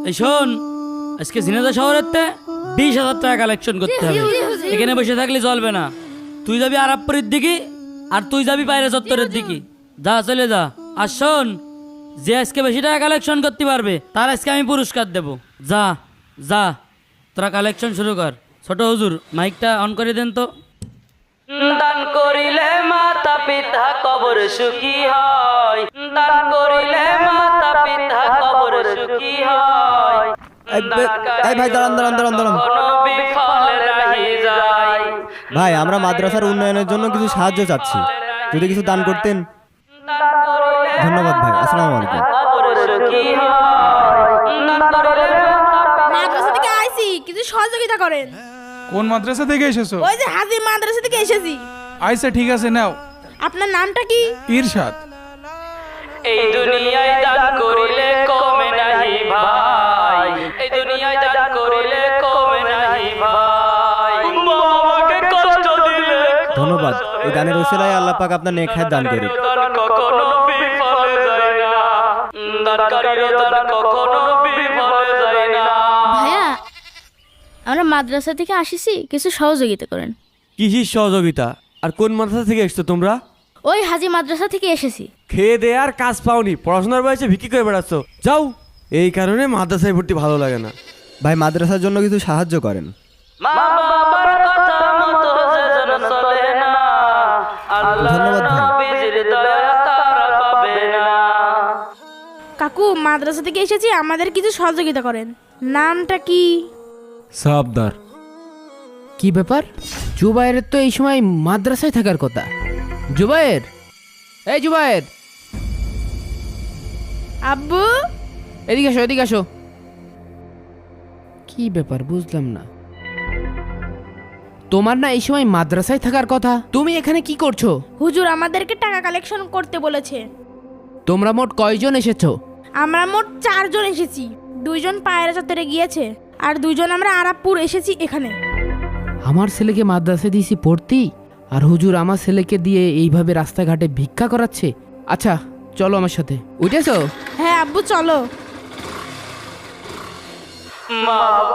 এই শোন, আজকে ঝিনাইদহ শহরেতে 20,000 টাকা কালেকশন করতে হবে। এখানে বসে থাকলে চলবে না। তুই যাবি আরাপপুরের দিকে আর তুই যাবি বাইরে চত্বরের দিকে। যা, চলে যা। আর শোন, যে আজকে বেশি টাকা কালেকশন করতে পারবে তার আজকে আমি পুরস্কার দেব। যা যা, তোরা কালেকশন শুরু কর। ছোট হুজুর, মাইকটা অন করে দেন তো। দান করিলে মাতা পিতা কবর সুখী হয়, দান করিলে মাতা পিতা কবর সুখী হয়। ভাই দাঁড়ান। ভাই, আমরা মাদ্রাসার উন্নয়নের জন্য কিছু সাহায্য চাচ্ছি, যদি কিছু দান করতেন। ধন্যবাদ ভাই, আসসালামু আলাইকুম। মাদ্রাসা থেকে আইছি, কিছু সহযোগিতা করেন। কোন মাদ্রাসা থেকে এসেছো? ওই যে হাজি মাদ্রাসা থেকে এসেছি। আইসা, ঠিক আছে, নাও। আপনার নামটা কি? ইরশাদ। এই দুনিয়ায় দান করিলে কমে নাহি ভাই, এই দুনিয়ায় দান করিলে কমে নাহি ভাই। বাবাকে কষ্ট দিলে ধন্যবাদ। এই দানের ওসিলায় আল্লাহ পাক আপনার নেক হায়াত দান করুক। কখনো বিফলে যায় না, দানকারীর দান কখনো বিফলে যায় না। ভাইয়া, আমরা মাদ্রাসা থেকে আসিছি, কিছু সহযোগিতা করেন। কিসির সহযোগিতা? আর কোন মাদ্রাসা থেকে এসছো তোমরা? ওই হাজি মাদ্রাসা থেকে এসেছি। খেয়ে দে আর কাজ পাওনি, পড়াশোনার বয়সে ভিক্ষি করে বেড়াচ্ছ। যাও। এই কারণে মাদ্রাসায় ভর্তি ভালো লাগে না। ভাই, মাদ্রাসার জন্য কিছু সাহায্য করেন। মা বাবার কথা মতো যেন চলে না, আল্লাহর নবীর দয়া তারা পাবে না। কাকু, মাদ্রাসা থেকে এসেছি, আমাদের কিছু সহযোগিতা করেন। নামটা কি? সাবদার। কি ব্যাপার? জুবায়ের তো এই সময় মাদ্রাসায় থাকার কথা। জুবায়ের, এই জুবায়ের, আব্বু, এদিকে আসো, এদিকে আসো। কি ব্যাপার বুঝলাম না। তোমার না এই সময় মাদ্রাসায় থাকার কথা, তুমি এখানে কি করছো? হুজুর আমাদেরকে টাকা কালেকশন করতে বলেছে। তোমরা মোট কয়জন এসেছো? আমরা মোট 4 জন এসেছি। 2 জন পায়রা চত্বরে গিয়েছে, আর 2 জন আমরা আরাপপুর এসেছি এখানে। আমার ছেলেকে মাদ্রাসায় দিয়েছি পড়তি, আর হুজুর আমার ছেলেকে দিয়ে এইভাবে রাস্তাঘাটে ভিক্ষা করাচ্ছে। আচ্ছা, চলো আমার সাথে। উঠেছো? হ্যাঁ আব্বু, চলো।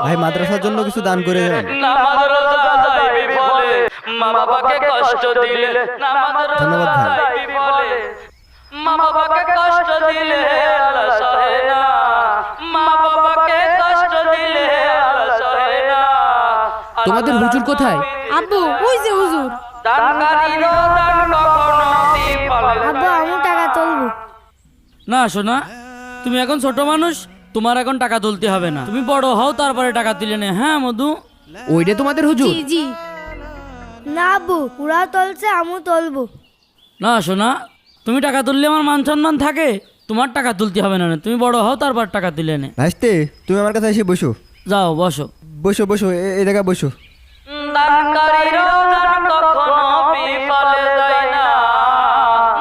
ভাই, মাদ্রাসার জন্য কিছু দান করে দেন। না মাদ্রাসা যায় বিফলে, মা বাবাকে কষ্ট দিলে, না মাদ্রাসা ধন্যবাদ ভাই। যায় বিফলে, মা বাবাকে কষ্ট দিলে আল্লাহ সহে না, মা বাবাকে কষ্ট দিলে আল্লাহ সহে না। তোমাদের হুজুর কোথায়? আব্বু, ওই যে হুজুর। দানকারীরও দান কখনো বিফলে আব্বু, আমি টাকা তুলবো। না শোনা, তুমি এখন ছোট মানুষ, তোমার এখন টাকা তুলতে হবে না। তুমি বড় হও, তারপরে টাকা তুলে নে। হ্যাঁ মধু, ওইটা তোমাদের হুজুর? জি জি। না আব্বু, ওরা তুলছে, আমিও তুলবো। না শোনা, তুমি টাকা তুললে আমার মান সম্মান থাকে, তোমার টাকা তুলতে হবে না। তুমি বড় হও, তারপর টাকা তুলে নে। ভাইস্তে, তুমি আমার কাছে এসে বসো। যাও বসো। বসো বসো, এই জায়গায় বসো। দানকারীরও দান কখনো বিফলে যায় না,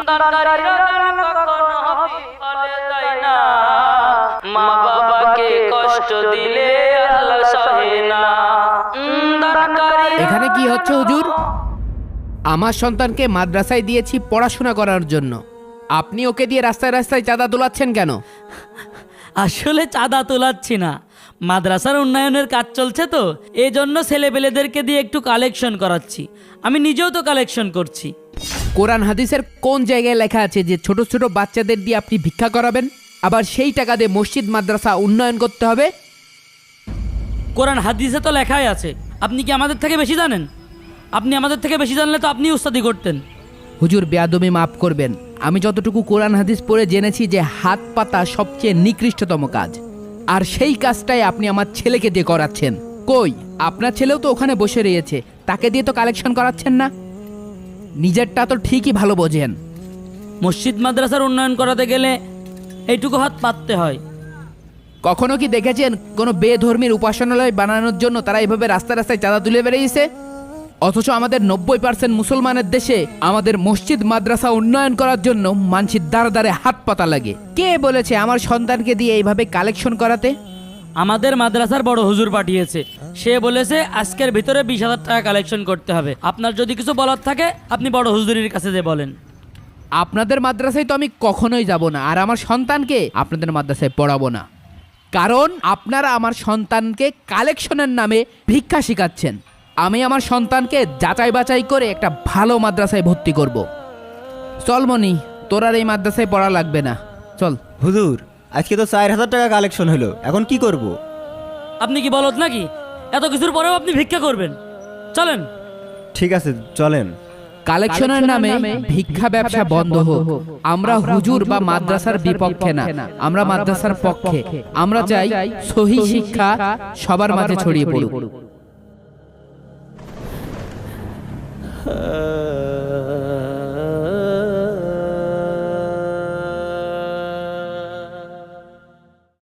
দানকারীরও দান কখনো বিফলে যায় না। মা বাবাকে কষ্ট দিলে আল্লাহ সহে না। এখানে কি হচ্ছে হুজুর? আমার সন্তানকে মাদ্রাসায় দিয়েছি পড়াশোনা করার জন্য, আপনি ওকে দিয়ে রাস্তায় রাস্তায় চাঁদা তোলাচ্ছেন কেন? আসলে চাঁদা তোলাচ্ছি না, মাদ্রাসার উন্নয়নের কাজ চলছে তো, এই জন্য ছেলেপেলেদেরকে দিয়ে একটু কালেকশন করাচ্ছি। আমি নিজেও তো কালেকশন করছি। কোরআন হাদিসের কোন জায়গায় লেখা আছে যে ছোট ছোট বাচ্চাদের দিয়ে আপনি ভিক্ষা করাবেন, আবার সেই টাকা দিয়ে মসজিদ মাদ্রাসা উন্নয়ন করতে হবে? কোরআন হাদিসে তো লেখাই আছে। আপনি কি আমাদের থেকে বেশি জানেন? আপনি আমাদের থেকে বেশি জানলে তো আপনি উস্তাদি করতেন। হুজুর, বেয়াদবি মাফ করবেন। আমি যতটুকু কোরআন হাদিস পড়ে জেনেছি যে হাত পাতা সবচেয়ে নিকৃষ্টতম কাজ, আর সেই কাজটাই আপনি আমার ছেলেকে দিয়ে করাচ্ছেন। কই, আপনার ছেলেও তো ওখানে বসে রয়েছে, তাকে দিয়ে তো কালেকশন করাচ্ছেন না। নিজেরটা তো ঠিকই ভালো বোঝেন। মসজিদ মাদ্রাসার উন্নয়ন করাতে গেলে এইটুকু হাত পাততে হয়। কখনো কি দেখেছেন কোনো বেধর্মীর উপাসনালয় বানানোর জন্য তারা এভাবে রাস্তায় রাস্তায় চাঁদা তুলে বেরিয়েছে? অথচ আমাদের 90% মুসলমানের দেশে আমাদের মসজিদ মাদ্রাসা উন্নয়ন করার জন্য মানুষের দ্বারে দ্বারে হাত পাতা লাগে। কে বলেছে আমার সন্তানকে দিয়ে এইভাবে কালেকশন করাতে? আমাদের মাদ্রাসার বড় হুজুর পাঠিয়েছে, সে বলেছে আজকের ভিতরে 20,000 টাকা কালেকশন করতে হবে। আপনার যদি কিছু বলার থাকে আপনি বড় হুজুরের কাছে যে বলেন। আপনাদের মাদ্রাসায় তো আমি কখনোই যাব না, আর আমার সন্তানকে আপনাদের মাদ্রাসায় পড়াবো না। কারণ আপনারা আমার সন্তানকে কালেকশনের নামে ভিক্ষা শেখাচ্ছেন। আমি আমার সন্তানকে যাচাই বাছাই করে একটা ভালো মাদ্রাসায় ভর্তি করব। চল মনি, তোর আর এই মাদ্রাসায় পড়া লাগবে না, চল। হুজুর আজকে তো 4,000 টাকা কালেকশন হলো, এখন কি করব? আপনি কি বলত নাকি? এত কিছুর পরেও আপনি ভিক্ষা করবেন? চলেন। ঠিক আছে চলেন। কালেকশনের নামে ভিক্ষা ব্যবসা বন্ধ হোক। আমরা হুজুর বা মাদ্রাসার বিপক্ষে না, আমরা মাদ্রাসার পক্ষে। আমরা চাই সহি শিক্ষা সবার মাঝে ছড়িয়ে পড়ুক।